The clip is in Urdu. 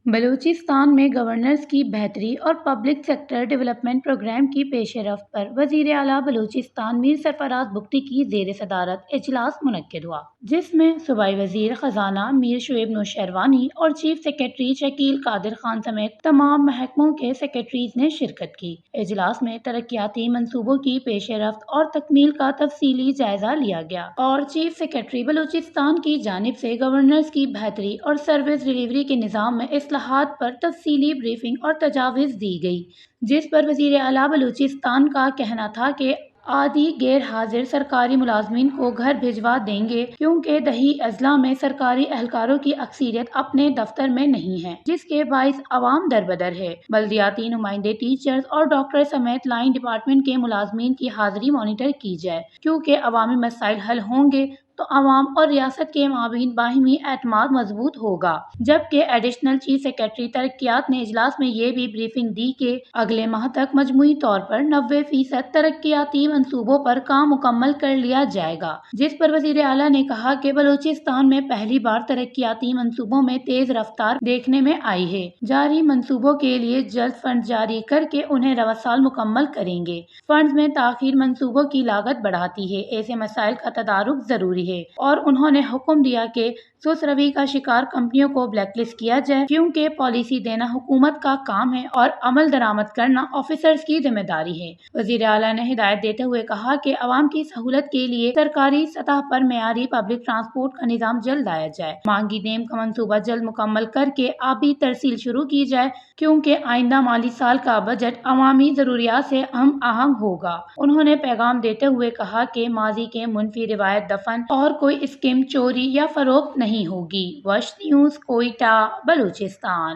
بلوچستان میں گورننس کی بہتری اور پبلک سیکٹر ڈیولپمنٹ پروگرام کی پیش رفت پر وزیر اعلیٰ بلوچستان میر سرفراز بگٹی کی زیر صدارت اجلاس منعقد ہوا، جس میں صوبائی وزیر خزانہ میر شعیب نوشہروانی اور چیف سیکریٹری شکیل قادر خان سمیت تمام محکموں کے سیکریٹریز نے شرکت کی۔ اجلاس میں ترقیاتی منصوبوں کی پیش رفت اور تکمیل کا تفصیلی جائزہ لیا گیا اور چیف سیکریٹری بلوچستان کی جانب سے گورننس کی بہتری اور سروس ڈیلیوری کے نظام میں اصلاحات پر تفصیلی بریفنگ اور تجاویز دی گئی، جس پر وزیر اعلیٰ بلوچستان کا کہنا تھا کہ آدھی غیر حاضر سرکاری ملازمین کو گھر بھجوا دیں گے، کیونکہ دیہی اضلاع میں سرکاری اہلکاروں کی اکثریت اپنے دفتر میں نہیں ہے، جس کے باعث عوام دربدر ہے۔ بلدیاتی نمائندے، ٹیچرز اور ڈاکٹر سمیت لائن ڈپارٹمنٹ کے ملازمین کی حاضری مانیٹر کی جائے، کیونکہ عوامی مسائل حل ہوں گے تو عوام اور ریاست کے مابین باہمی اعتماد مضبوط ہوگا۔ جبکہ ایڈیشنل چیف سیکریٹری ترقیات نے اجلاس میں یہ بھی بریفنگ دی کہ اگلے ماہ تک مجموعی طور پر 90% ترقیاتی منصوبوں پر کام مکمل کر لیا جائے گا، جس پر وزیر اعلیٰ نے کہا کہ بلوچستان میں پہلی بار ترقیاتی منصوبوں میں تیز رفتار دیکھنے میں آئی ہے۔ جاری منصوبوں کے لیے جلد فنڈ جاری کر کے انہیں رواں سال مکمل کریں گے۔ فنڈز میں تاخیر منصوبوں کی لاگت بڑھاتی ہے، ایسے مسائل کا تدارک ضروری ہے، اور انہوں نے حکم دیا کہ سست روی کا شکار کمپنیوں کو بلیک لسٹ کیا جائے، کیونکہ پالیسی دینا حکومت کا کام ہے اور عمل درآمد کرنا آفیسرز کی ذمہ داری ہے۔ وزیر اعلیٰ نے ہدایت دیتے ہوئے کہا کہ عوام کی سہولت کے لیے سرکاری سطح پر معیاری پبلک ٹرانسپورٹ کا نظام جلد لایا جائے، مانگی ڈیم کا منصوبہ جلد مکمل کر کے آبی ترسیل شروع کی جائے، کیونکہ آئندہ مالی سال کا بجٹ عوامی ضروریات سے ہم آہنگ ہوگا۔ انہوں نے پیغام دیتے ہوئے کہا کہ ماضی کے منفی روایت دفن اور کوئی اسکیم چوری یا فروخت نہیں ہوگی۔ وش نیوز، کوئٹہ، بلوچستان۔